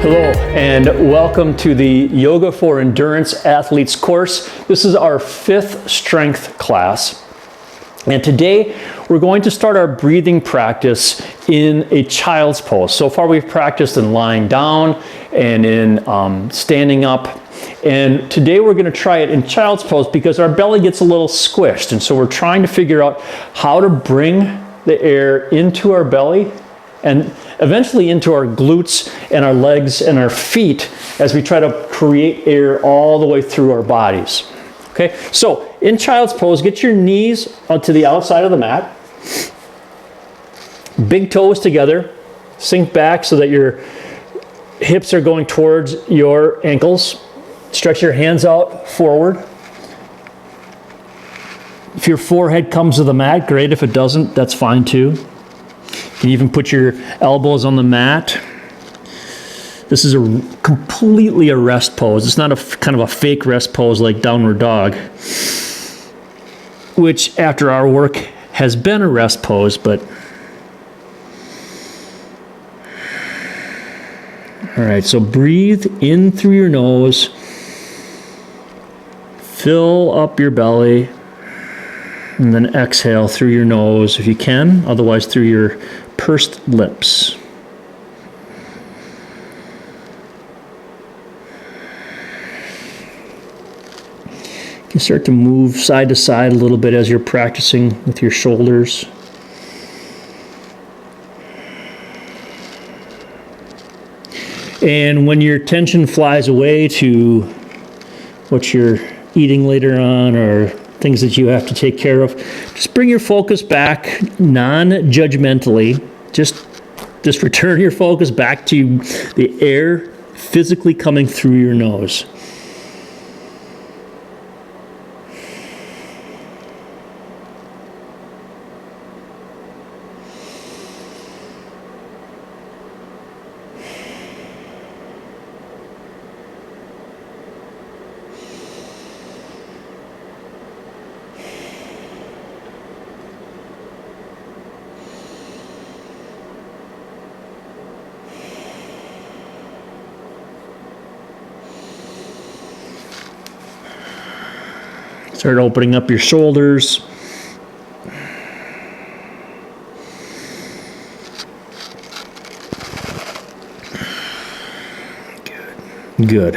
Hello and welcome to the Yoga for Endurance Athletes course. This is our 5th strength class. And today we're going to start our breathing practice in a child's pose. So far we've practiced in lying down and in standing up. And today we're going to try it in child's pose because our belly gets a little squished. And so we're trying to figure out how to bring the air into our belly and eventually into our glutes and our legs and our feet as we try to create air all the way through our bodies. Okay, so in child's pose, get your knees onto the outside of the mat. Big toes together. Sink back so that your hips are going towards your ankles. Stretch your hands out forward. If your forehead comes to the mat, great. If it doesn't, that's fine too. You can even put your elbows on the mat. This is completely a rest pose. It's not a kind of a fake rest pose like downward dog, which after our work has been a rest pose, but all right, so breathe in through your nose, fill up your belly, and then exhale through your nose if you can, otherwise through your pursed lips. You can start to move side to side a little bit as you're practicing with your shoulders. And when your attention flies away to what you're eating later on or things that you have to take care of, just bring your focus back non-judgmentally. Just return your focus back to the air physically coming through your nose. Start opening up your shoulders. Good.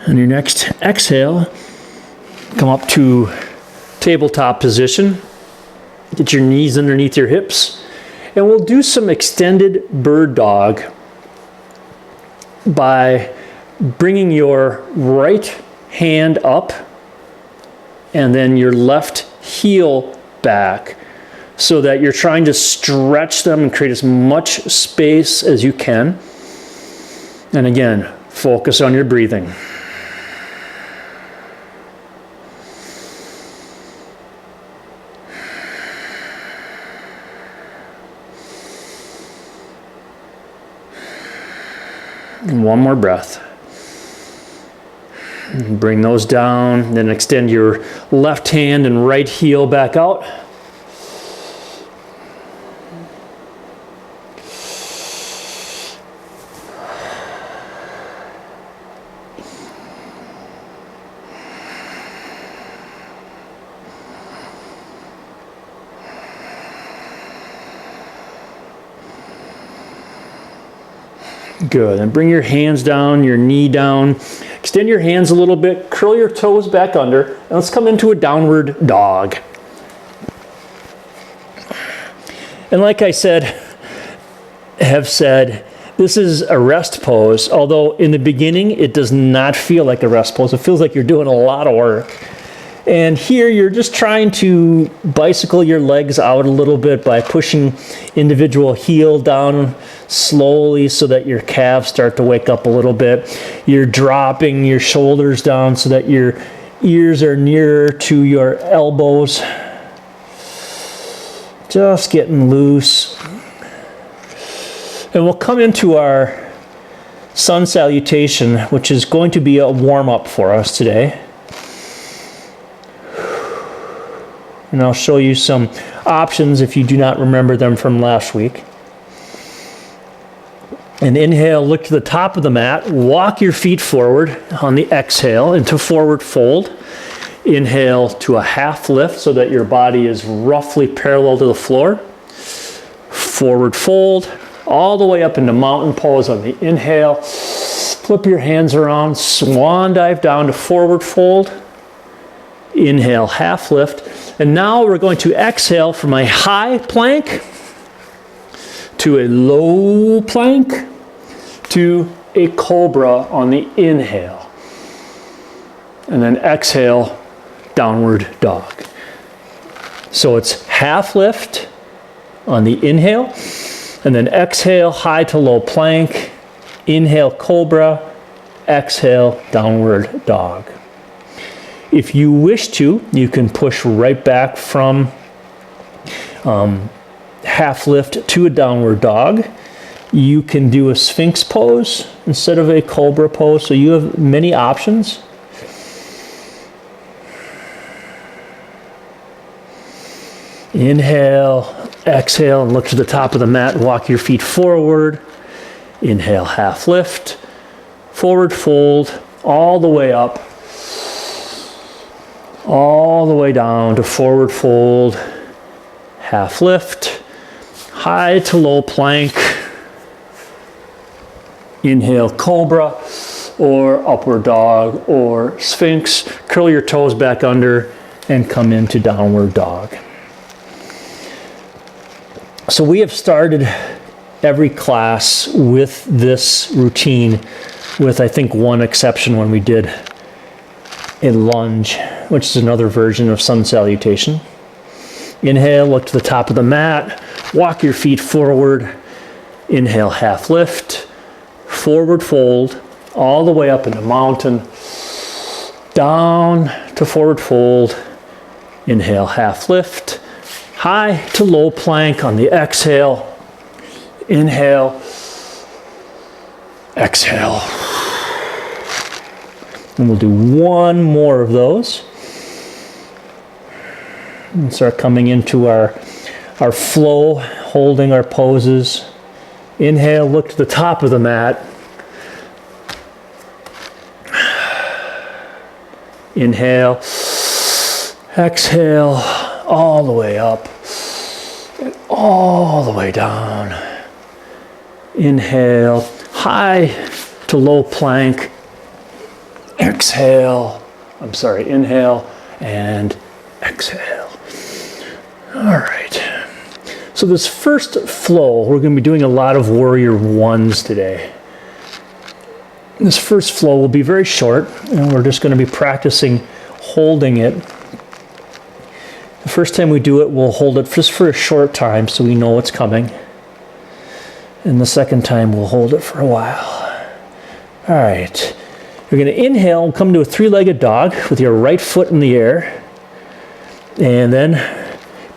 On your next exhale, come up to tabletop position. Get your knees underneath your hips. And we'll do some extended bird dog by bringing your right hand up and then your left heel back so that you're trying to stretch them and create as much space as you can. And again, focus on your breathing. And one more breath. Bring those down, then extend your left hand and right heel back out. Good, and bring your hands down, your knee down. Extend your hands a little bit, curl your toes back under, and let's come into a downward dog. And like I have said, this is a rest pose, although in the beginning it does not feel like a rest pose. It feels like you're doing a lot of work. And here you're just trying to bicycle your legs out a little bit by pushing individual heel down slowly so that your calves start to wake up a little bit. You're dropping your shoulders down so that your ears are nearer to your elbows. Just getting loose. And we'll come into our sun salutation, which is going to be a warm-up for us today. And I'll show you some options if you do not remember them from last week. And inhale, look to the top of the mat. Walk your feet forward on the exhale into forward fold. Inhale to a half lift so that your body is roughly parallel to the floor. Forward fold, all the way up into mountain pose on the inhale. Flip your hands around, swan dive down to forward fold. Inhale, half lift. And now we're going to exhale from a high plank to a low plank to a cobra on the inhale. And then exhale, downward dog. So it's half lift on the inhale, and then exhale, high to low plank, inhale, cobra, exhale, downward dog. If you wish to, you can push right back from half lift to a downward dog. You can do a sphinx pose instead of a cobra pose, so you have many options. Inhale, exhale, and look to the top of the mat. Walk your feet forward. Inhale, half lift. Forward fold, all the way up. All the way down to forward fold. Half lift. High to low plank. Inhale, cobra, or upward dog, or sphinx. Curl your toes back under and come into downward dog. So we have started every class with this routine, with I think one exception when we did a lunge, which is another version of sun salutation. Inhale, look to the top of the mat, walk your feet forward. Inhale, half lift, forward fold, all the way up into mountain, down to forward fold. Inhale, half lift, high to low plank on the exhale. Inhale, exhale. And we'll do one more of those. And start coming into our flow, holding our poses. Inhale, look to the top of the mat. Inhale, exhale, all the way up, and all the way down. Inhale, high to low plank. Inhale, and exhale. All right. So this first flow, we're going to be doing a lot of warrior ones today. This first flow will be very short, and we're just going to be practicing holding it. The first time we do it, we'll hold it just for a short time so we know what's coming. And the second time, we'll hold it for a while. All right. You're going to inhale, come to a three-legged dog with your right foot in the air. And then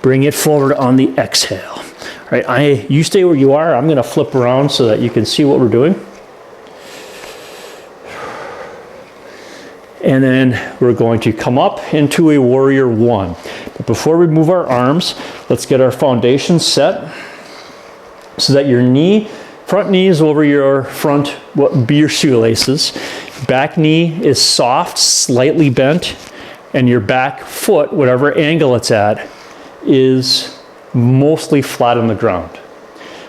bring it forward on the exhale. All right, you stay where you are. I'm going to flip around so that you can see what we're doing. And then we're going to come up into a warrior one. But before we move our arms, let's get our foundation set so that your front knee is over your front, what would be your shoelaces. Back knee is soft, slightly bent, and your back foot, whatever angle it's at, is mostly flat on the ground.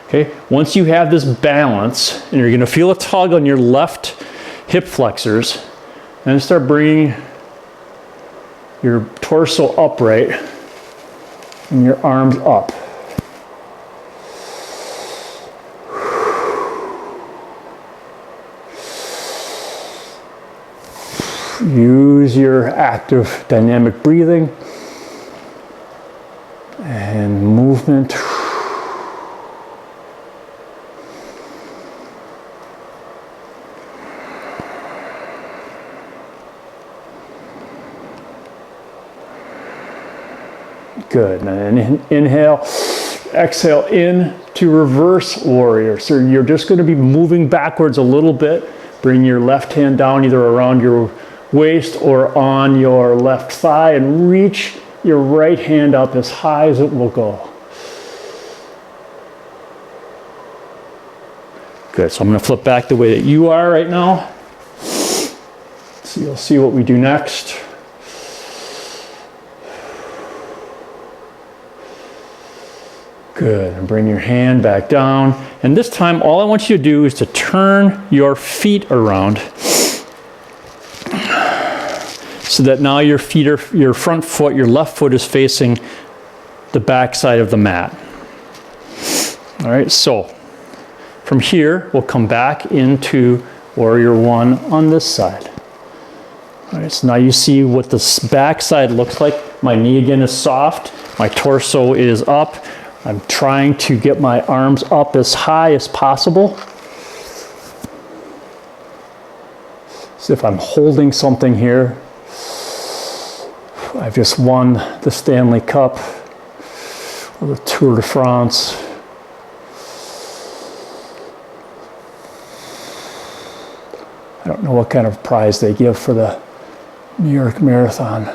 Okay, once you have this balance, and you're going to feel a tug on your left hip flexors, then start bringing your torso upright and your arms up. Use your active dynamic breathing and movement. Good. And then inhale, exhale in to reverse warrior. So you're just going to be moving backwards a little bit. Bring your left hand down either around your waist or on your left thigh and reach your right hand up as high as it will go. Good, so I'm gonna flip back the way that you are right now. So you'll see what we do next. Good, and bring your hand back down. And this time, all I want you to do is to turn your feet around so that now your feet are, your front foot, your left foot is facing the back side of the mat. All right, so from here, we'll come back into Warrior One on this side. All right, so now you see what this back side looks like. My knee again is soft, my torso is up. I'm trying to get my arms up as high as possible. So if I'm holding something here, I've just won the Stanley Cup or the Tour de France. I don't know what kind of prize they give for the New York Marathon.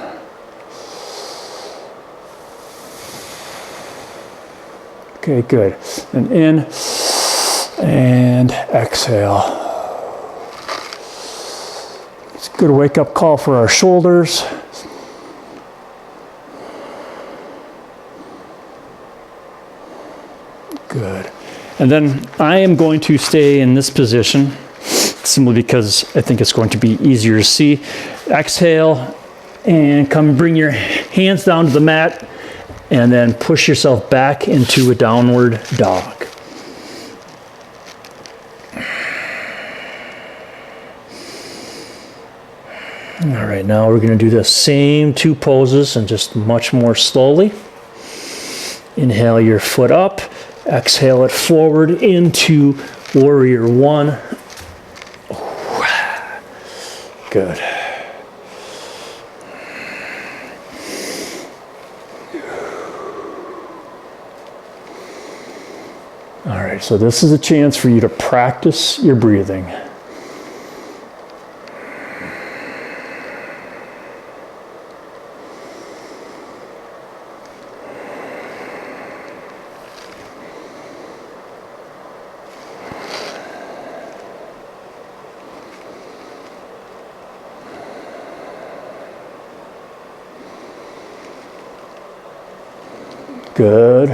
Okay, good. And in and exhale. It's a good wake-up call for our shoulders. Good. And then I am going to stay in this position simply because I think it's going to be easier to see. Exhale and come bring your hands down to the mat and then push yourself back into a downward dog. All right, now we're going to do the same two poses and just much more slowly. Inhale your foot up, exhale it forward into Warrior One. Good. All right, so this is a chance for you to practice your breathing. Good.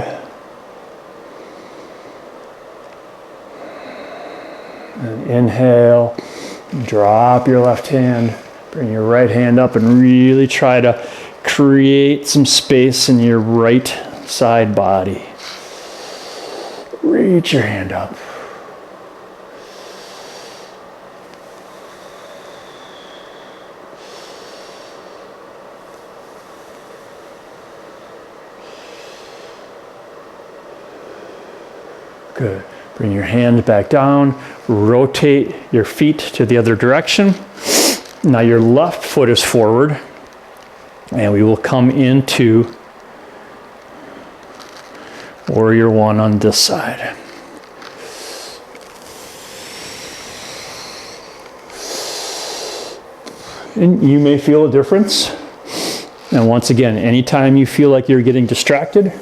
And inhale, drop your left hand, bring your right hand up and really try to create some space in your right side body. Reach your hand up. Good. Bring your hands back down, rotate your feet to the other direction. Now your left foot is forward, and we will come into Warrior One on this side. And you may feel a difference. And once again, anytime you feel like you're getting distracted,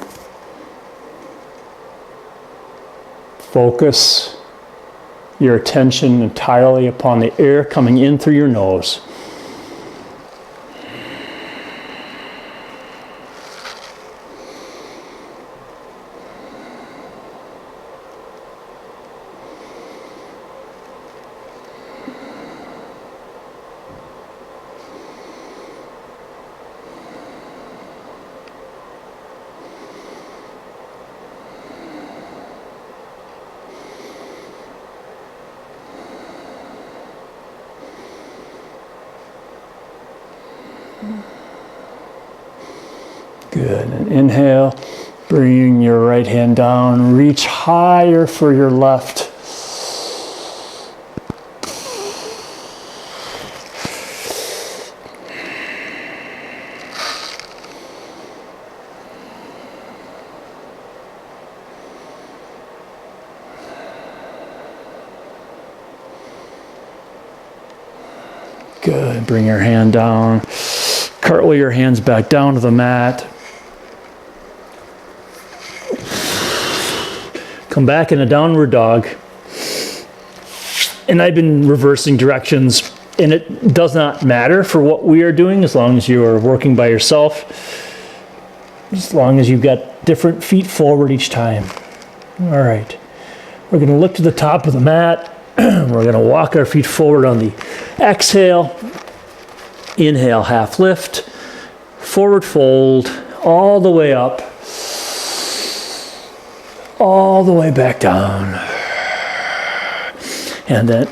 focus your attention entirely upon the air coming in through your nose. Good, and inhale, bring your right hand down, reach higher for your left. Good, bring your hand down, cartwheel your hands back down to the mat. Come back in a downward dog. And I've been reversing directions, and it does not matter for what we are doing as long as you are working by yourself, as long as you've got different feet forward each time. All right, we're going to look to the top of the mat. We're going to walk our feet forward on the exhale. Inhale, half lift, forward fold, all the way up, all the way back down. And then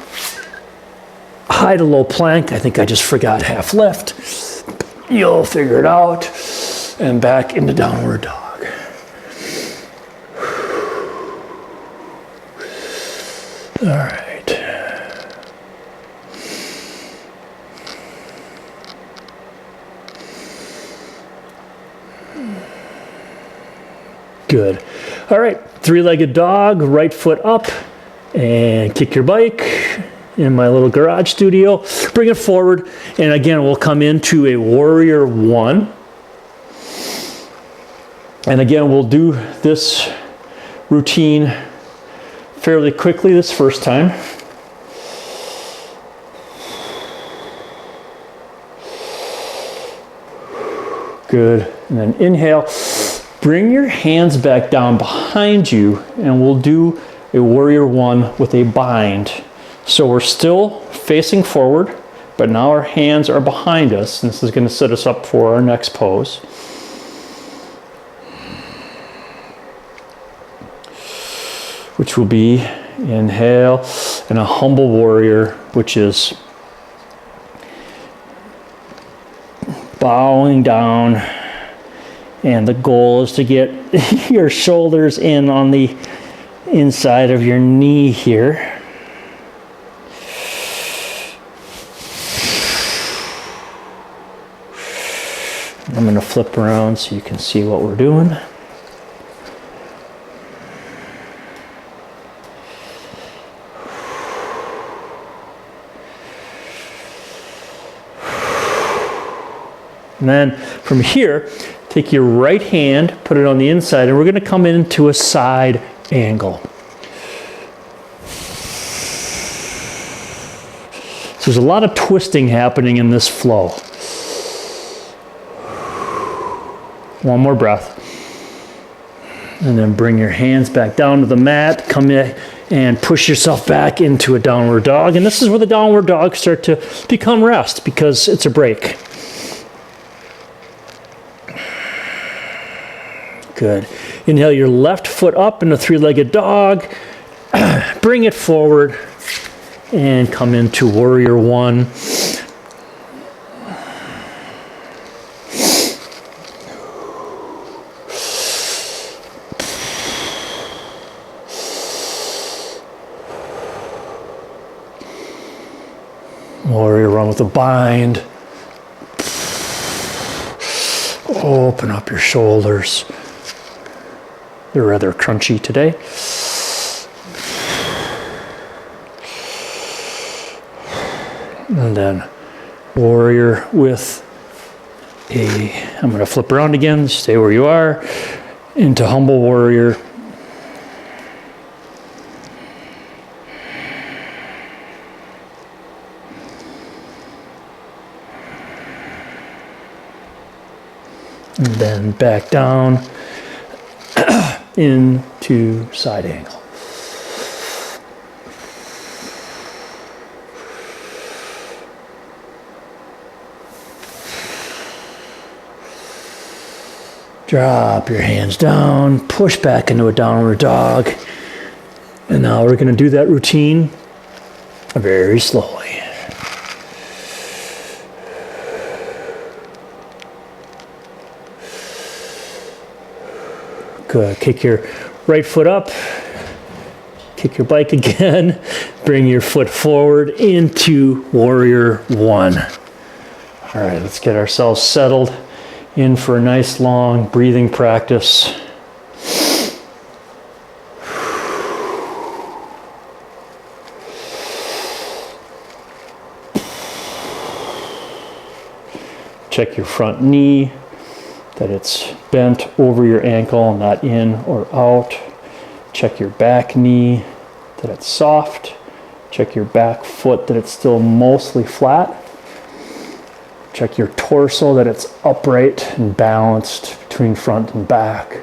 high to low plank. I think I just forgot half lift. You'll figure it out. And back into downward dog. All right. Good. All right, three-legged dog, right foot up, and kick your bike in my little garage studio. Bring it forward, and again, we'll come into a warrior one. And again, we'll do this routine fairly quickly this first time. Good, and then inhale. Bring your hands back down behind you, and we'll do a warrior one with a bind. So we're still facing forward, but now our hands are behind us. And this is going to set us up for our next pose. Which will be inhale and a humble warrior, which is bowing down. And the goal is to get your shoulders in on the inside of your knee here. I'm going to flip around so you can see what we're doing. And then from here, take your right hand, put it on the inside, and we're going to come into a side angle. So there's a lot of twisting happening in this flow. One more breath. And then bring your hands back down to the mat, come in and push yourself back into a downward dog. And this is where the downward dogs start to become rest because it's a break. Good. Inhale your left foot up in a three-legged dog. Bring it forward and come into warrior one. Warrior one with a bind. Open up your shoulders. They're rather crunchy today. And then warrior with I'm going to flip around again, stay where you are, into humble warrior. And then back down. Into side angle. Drop your hands down, push back into a downward dog. And now we're going to do that routine very slowly. Good. Kick your right foot up. Kick your bike again. Bring your foot forward into warrior one. All right, let's get ourselves settled in for a nice long breathing practice. Check your front knee, that it's bent over your ankle, not in or out. Check your back knee, that it's soft Check your back foot that it's still mostly flat. Check your torso that it's upright and balanced between front and back.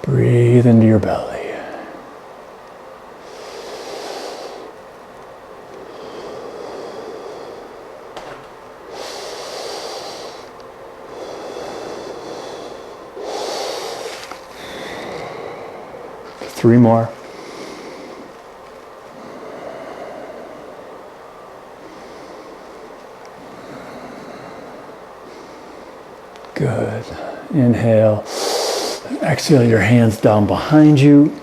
Breathe into your belly. Three more. Good. Inhale. Exhale your hands down behind you.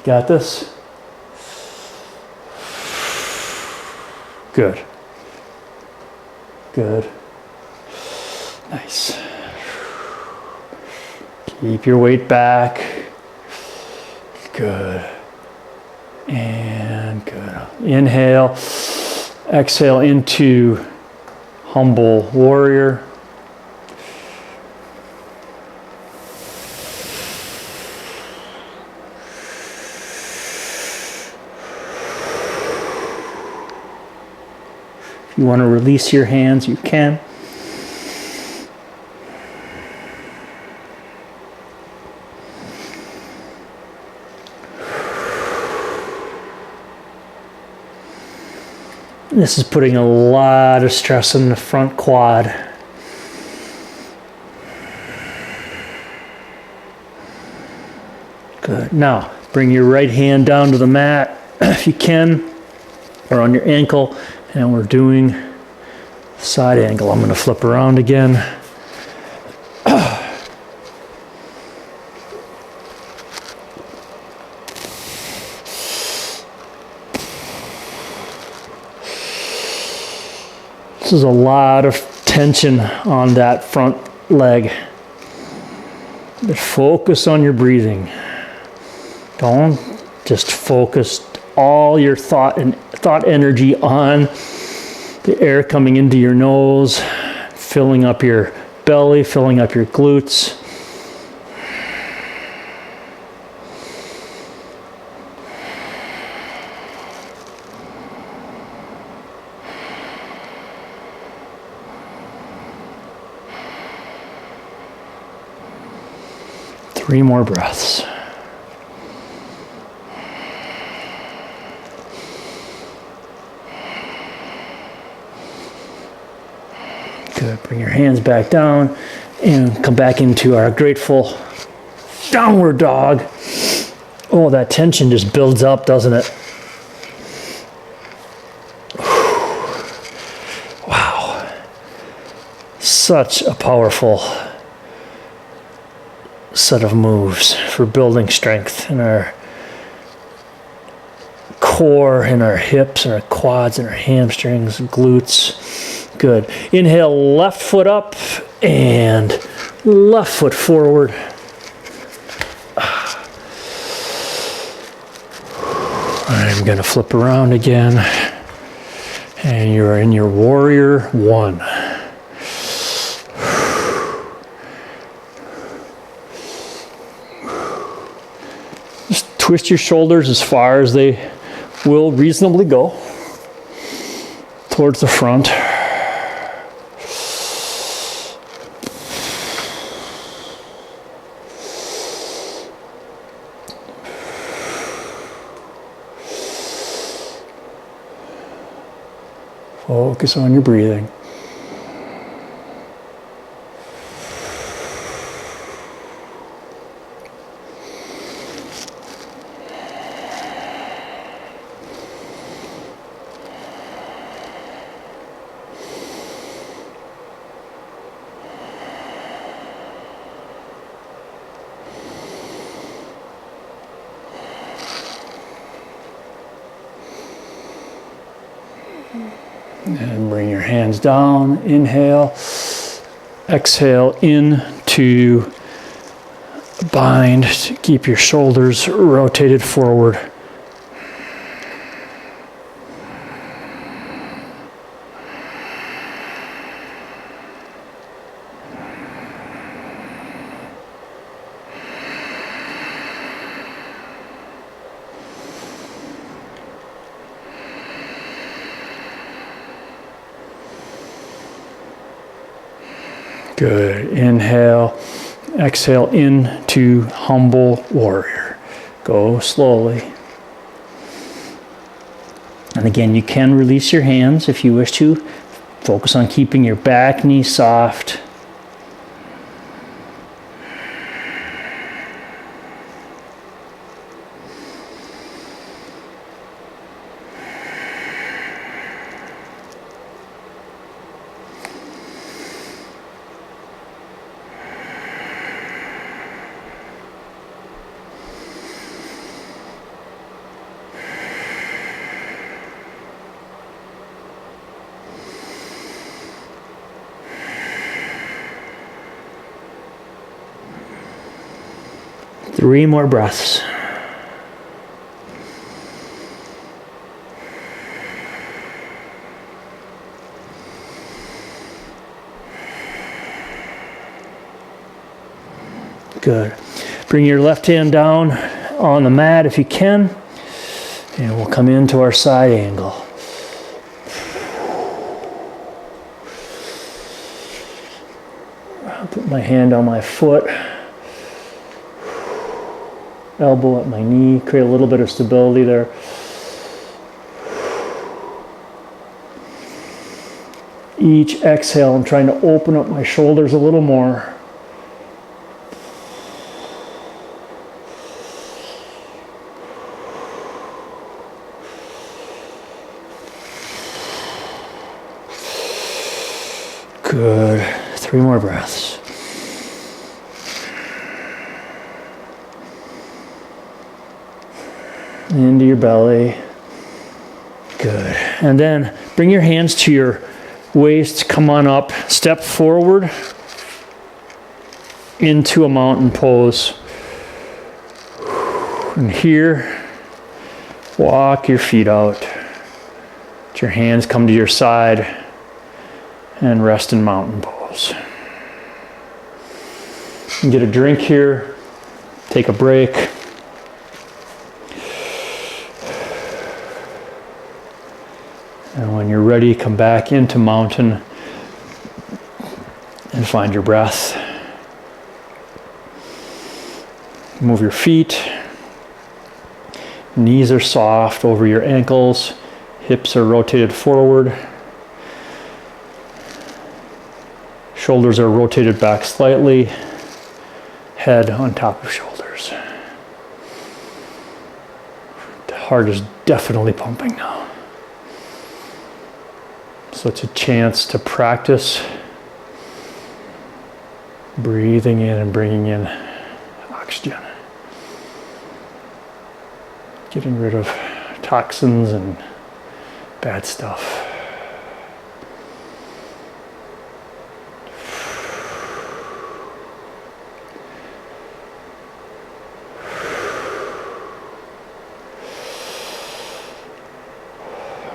Got this? Good. Good. Nice. Keep your weight back. Good. And good. Inhale. Exhale into humble warrior. If you want to release your hands, you can. This is putting a lot of stress on the front quad. Good. Now, bring your right hand down to the mat if you can, or on your ankle, and we're doing side angle. I'm going to flip around again. This is a lot of tension on that front leg. But focus on your breathing. Don't just focus all your thought energy on the air coming into your nose, filling up your belly, filling up your glutes. Three more breaths. Good. Bring your hands back down and come back into our grateful downward dog. Oh, that tension just builds up, doesn't it? Wow. Such a powerful set of moves for building strength in our core, in our hips, in our quads, in our hamstrings, glutes. Good. Inhale, left foot up and left foot forward. I'm going to flip around again. And you're in your warrior one. Twist your shoulders as far as they will reasonably go towards the front. Focus on your breathing. And bring your hands down, inhale, exhale in to bind, keep your shoulders rotated forward. Good. Inhale, exhale into humble warrior. Go slowly. And again, you can release your hands if you wish to. Focus on keeping your back knee soft. Three more breaths. Good. Bring your left hand down on the mat if you can, and we'll come into our side angle. I'll put my hand on my foot. Elbow at my knee, create a little bit of stability there. Each exhale, I'm trying to open up my shoulders a little more. Good. 3 more breaths. Into your belly. Good. And then bring your hands to your waist. Come on up. Step forward into a mountain pose. And here, walk your feet out. Let your hands come to your side and rest in mountain pose. You can get a drink here. Take a break. And when you're ready, come back into mountain and find your breath. Move your feet. Knees are soft over your ankles. Hips are rotated forward. Shoulders are rotated back slightly. Head on top of shoulders. The heart is definitely pumping now. So it's a chance to practice breathing in and bringing in oxygen. Getting rid of toxins and bad stuff.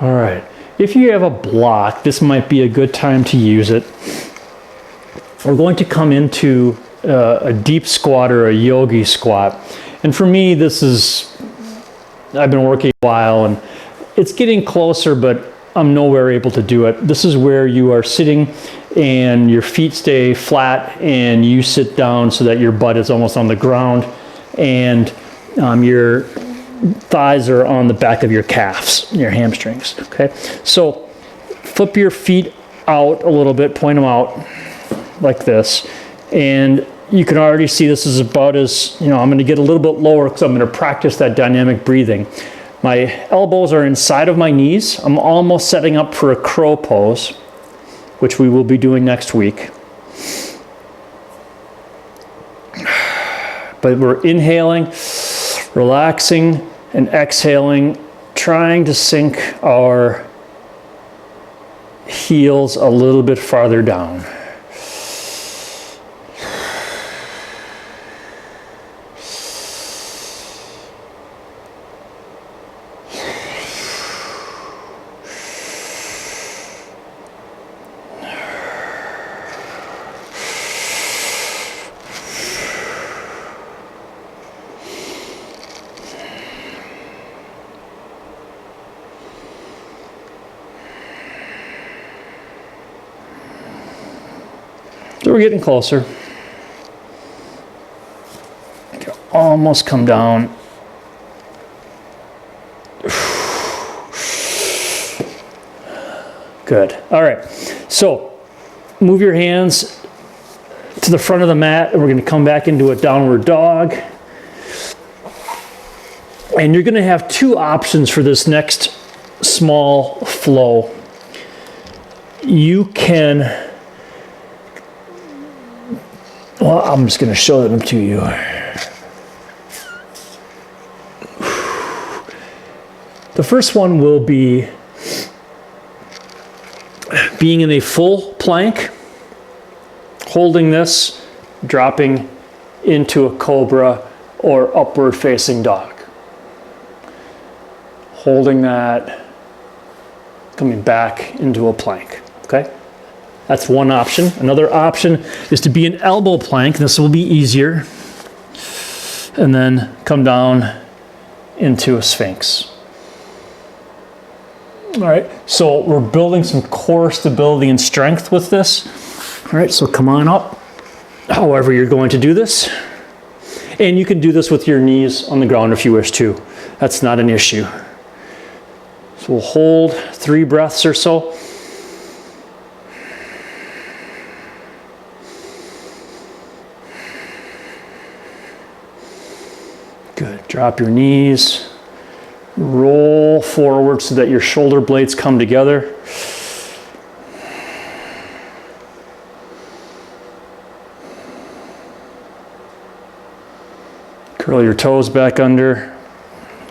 All right. If you have a block, this might be a good time to use it. We're going to come into a deep squat or a yogi squat. And for me, this is, I've been working a while and it's getting closer, but I'm nowhere able to do it. This is where you are sitting and your feet stay flat and you sit down so that your butt is almost on the ground and your thighs are on the back of your calves, your hamstrings, okay? So flip your feet out a little bit, point them out like this, and you can already see this is about as, I'm gonna get a little bit lower because I'm gonna practice that dynamic breathing. My elbows are inside of my knees. I'm almost setting up for a crow pose, which we will be doing next week. But we're inhaling, relaxing, and exhaling, trying to sink our heels a little bit farther down. So we're getting closer. Okay, almost come down. Good. All right. So move your hands to the front of the mat, and we're going to come back into a downward dog. And you're going to have two options for this next small flow. You can... Well, I'm just going to show them to you. The first one will be being in a full plank, holding this, dropping into a cobra or upward facing dog. Holding that, coming back into a plank, okay? That's one option. Another option is to be an elbow plank. This will be easier. And then come down into a sphinx. All right, so we're building some core stability and strength with this. All right, so come on up, however you're going to do this. And you can do this with your knees on the ground if you wish to. That's not an issue. So we'll hold 3 breaths or so. Good. Drop your knees. Roll forward so that your shoulder blades come together. Curl your toes back under.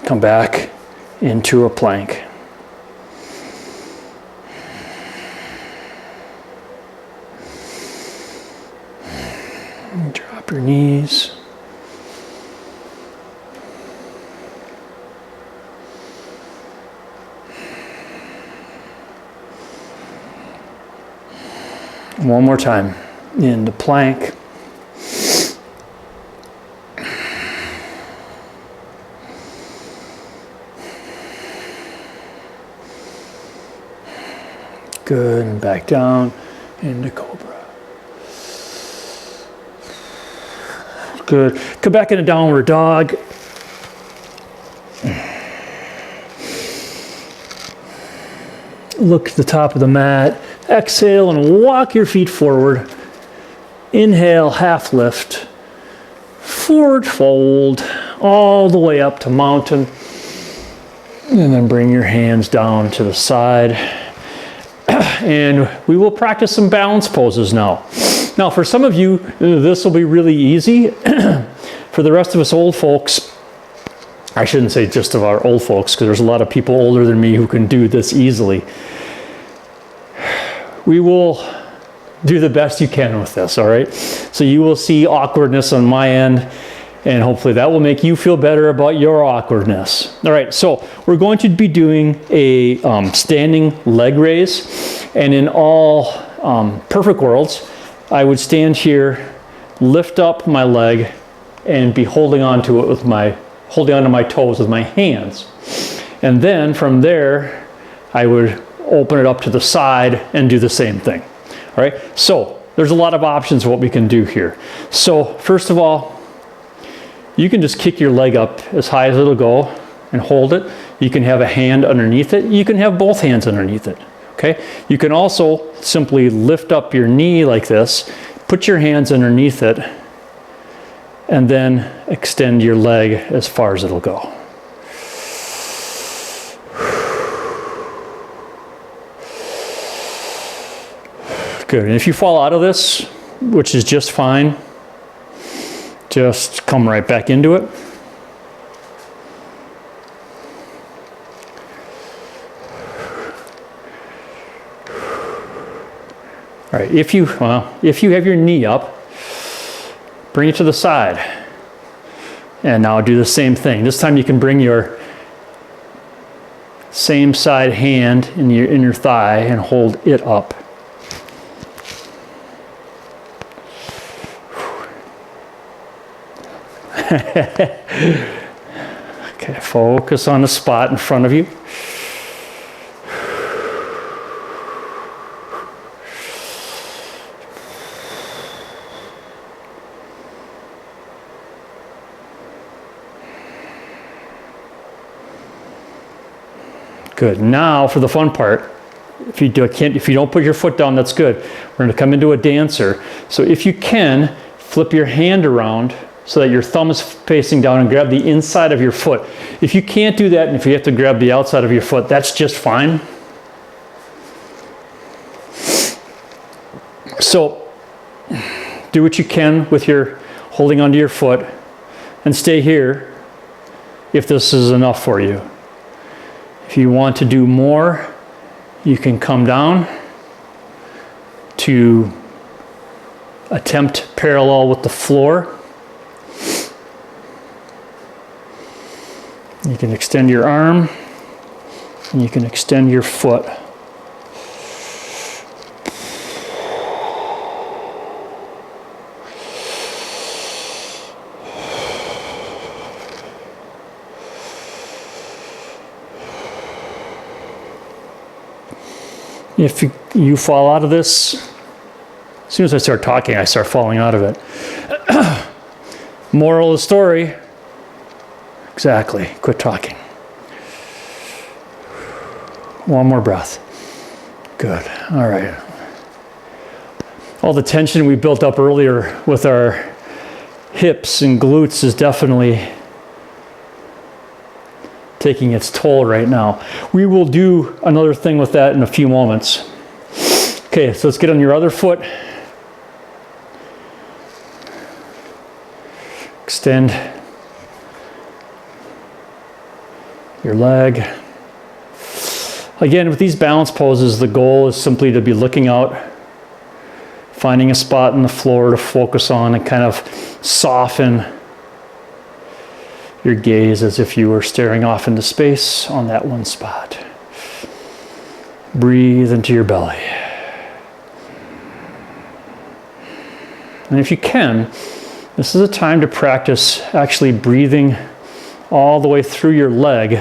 Come back into a plank. Drop your knees. One more time, into plank. Good, and back down into Cobra. Good, come back into downward dog. Look at the top of the mat. Exhale and walk your feet forward. Inhale, half lift. Forward fold all the way up to mountain. And then bring your hands down to the side. And we will practice some balance poses now. Now, for some of you, this will be really easy. For the rest of us old folks, I shouldn't say just of our old folks, because there's a lot of people older than me who can do this easily. We will do the best you can with this, all right? So you will see awkwardness on my end, and hopefully that will make you feel better about your awkwardness. All right, so we're going to be doing a standing leg raise, and in all perfect worlds, I would stand here, lift up my leg, and be holding onto it with holding onto my toes with my hands. And then from there, I would open it up to the side and do the same thing. All right, so there's a lot of options of what we can do here. So first of all, you can just kick your leg up as high as it'll go and hold it. You can have a hand underneath it. You can have both hands underneath it. Okay, you can also simply lift up your knee like this, put your hands underneath it, and then extend your leg as far as it'll go. Good, and if you fall out of this, which is just fine, just come right back into it. All right, if you have your knee up, bring it to the side. And now do the same thing. This time you can bring your same side hand in your thigh and hold it up. Okay, focus on the spot in front of you. Good. Now for the fun part. If you don't put your foot down, that's good. We're going to come into a dancer. So if you can, flip your hand around so that your thumb is facing down and grab the inside of your foot. If you can't do that, and if you have to grab the outside of your foot, that's just fine. So do what you can with your holding onto your foot and stay here if this is enough for you. If you want to do more, you can come down to attempt parallel with the floor. You can extend your arm and you can extend your foot. If you fall out of this, as soon as I start talking, I start falling out of it. Moral of the story, exactly, quit talking. One more breath. Good, all right. All the tension we built up earlier with our hips and glutes is definitely taking its toll right now. We will do another thing with that in a few moments. Okay, so let's get on your other foot. Extend your leg. Again, with these balance poses, the goal is simply to be looking out, finding a spot in the floor to focus on and kind of soften your gaze as if you were staring off into space on that one spot. Breathe into your belly. And if you can, this is a time to practice actually breathing all the way through your leg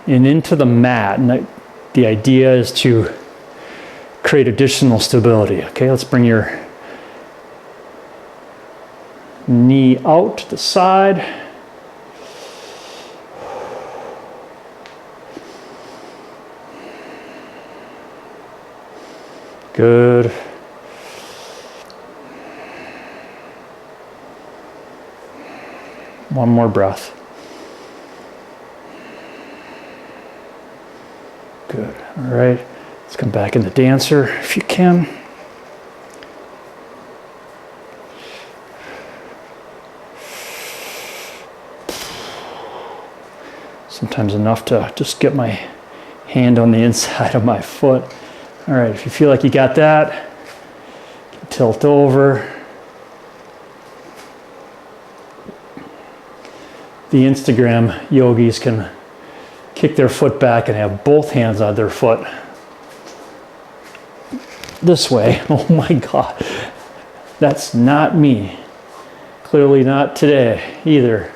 and into the mat. And the idea is to create additional stability. Okay, let's bring your knee out to the side. Good. One more breath. Good. All right. Let's come back in the dancer if you can. Sometimes enough to just get my hand on the inside of my foot. All right, if you feel like you got that, tilt over. The Instagram yogis can kick their foot back and have both hands on their foot. This way. Oh my God. That's not me. Clearly not today either.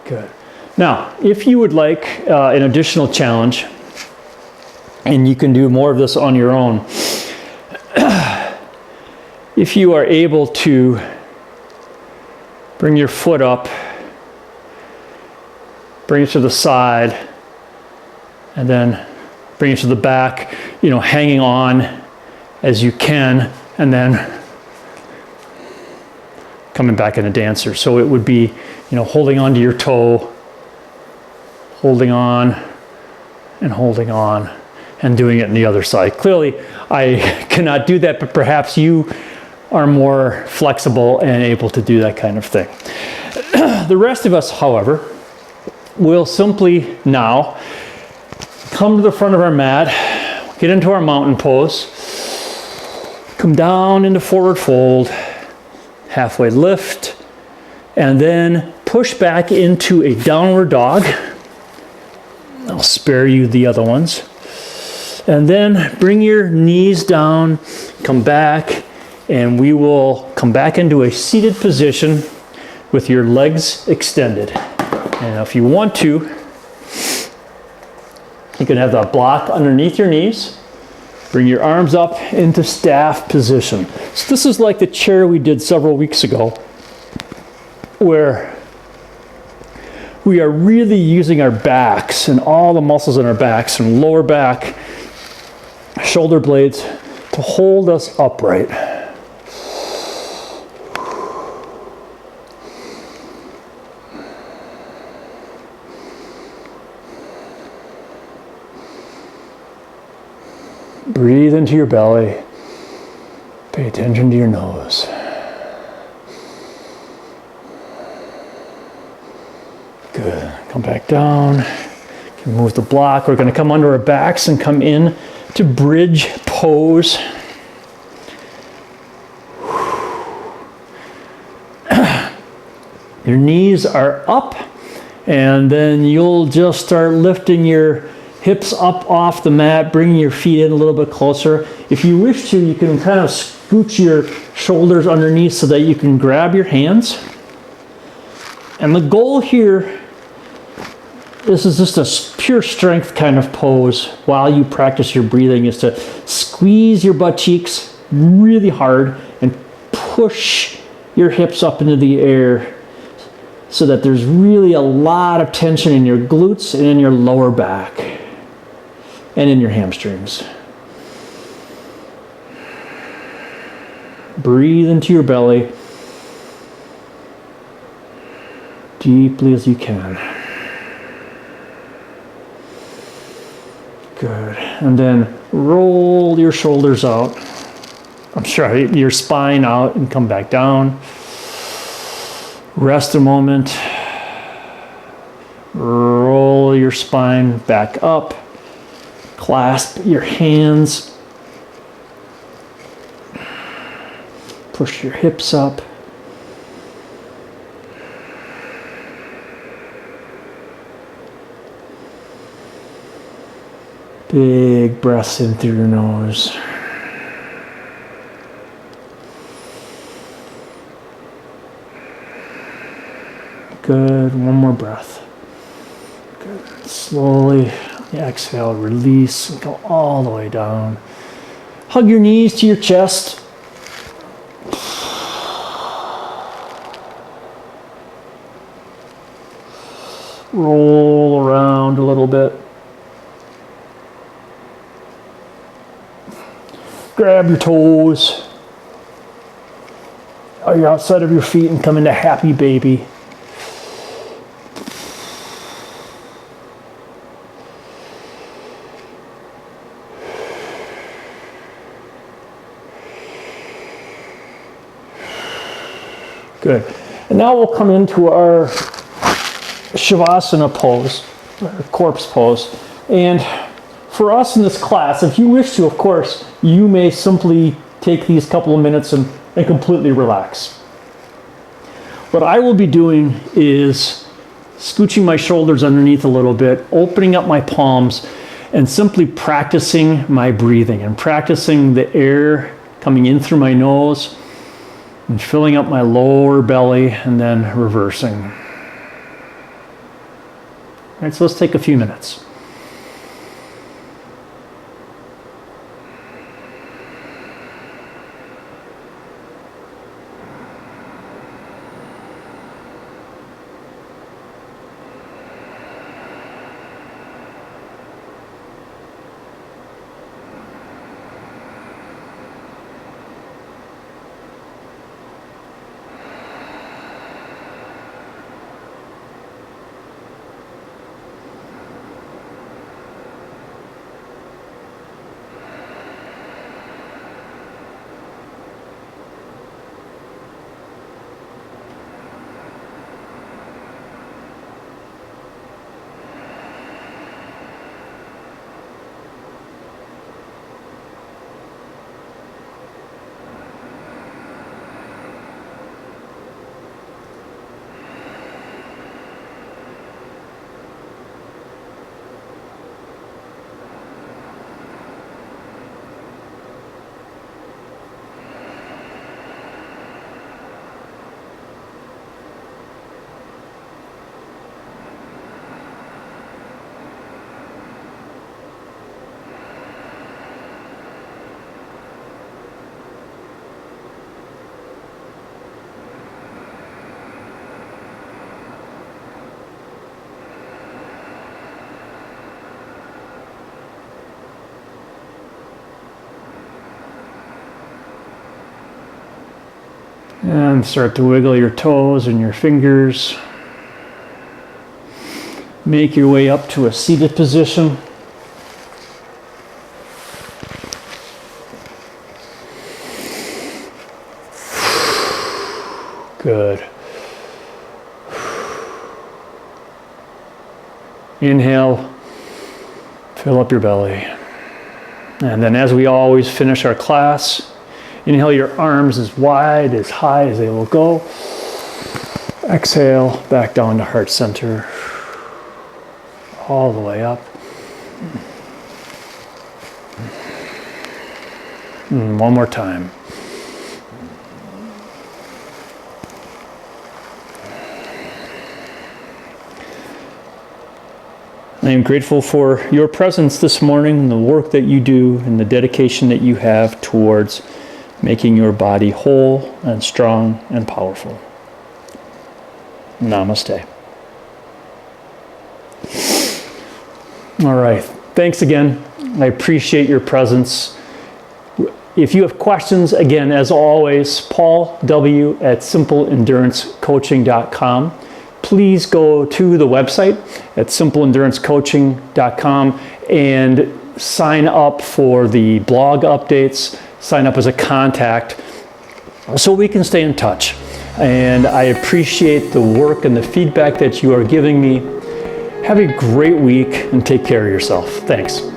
Good. Now, if you would like an additional challenge, and you can do more of this on your own, if you are able to bring your foot up, bring it to the side, and then bring it to the back, hanging on as you can, and then coming back into dancer. So it would be, holding onto your toe, holding on, and doing it on the other side. Clearly, I cannot do that, but perhaps you are more flexible and able to do that kind of thing. The rest of us, however, will simply now come to the front of our mat, get into our mountain pose, come down into forward fold, halfway lift, and then push back into a downward dog. I'll spare you the other ones. And then bring your knees down, come back, and we will come back into a seated position with your legs extended. And if you want to, you can have that block underneath your knees. Bring your arms up into staff position. So this is like the chair we did several weeks ago, where we are really using our backs and all the muscles in our backs and lower back, shoulder blades to hold us upright. Breathe into your belly. Pay attention to your nose. Good. Come back down. Move the block. We're going to come under our backs and come in to bridge pose. Your knees are up, and then you'll just start lifting your hips up off the mat, bringing your feet in a little bit closer. If you wish to, you can kind of scooch your shoulders underneath so that you can grab your hands. And the goal here, this is just a pure strength kind of pose while you practice your breathing, is to squeeze your butt cheeks really hard and push your hips up into the air so that there's really a lot of tension in your glutes and in your lower back and in your hamstrings. Breathe into your belly deeply as you can. Good. And then roll your shoulders out. Your spine out and come back down. Rest a moment. Roll your spine back up. Clasp your hands. Push your hips up. Big breaths in through your nose. Good. One more breath. Good. Slowly exhale, release, and go all the way down. Hug your knees to your chest. Roll around a little bit. Grab your toes. Are you outside of your feet and come into happy baby? Good. And now we'll come into our Shavasana pose, or corpse pose. And for us in this class, if you wish to, of course, you may simply take these couple of minutes and completely relax. What I will be doing is scooching my shoulders underneath a little bit, opening up my palms, and simply practicing my breathing and practicing the air coming in through my nose and filling up my lower belly and then reversing. All right, so let's take a few minutes. And start to wiggle your toes and your fingers. Make your way up to a seated position. Good. Inhale, fill up your belly. And then as we always finish our class, inhale your arms as wide, as high as they will go. Exhale, back down to heart center. All the way up. And one more time. I am grateful for your presence this morning, the work that you do, and the dedication that you have towards making your body whole and strong and powerful. Namaste. All right. Thanks again. I appreciate your presence. If you have questions, again, as always, Paul W. at simpleendurancecoaching.com. Please go to the website at simpleendurancecoaching.com and sign up for the blog updates, sign up as a contact so we can stay in touch. And I appreciate the work and the feedback that you are giving me. Have a great week and take care of yourself. Thanks.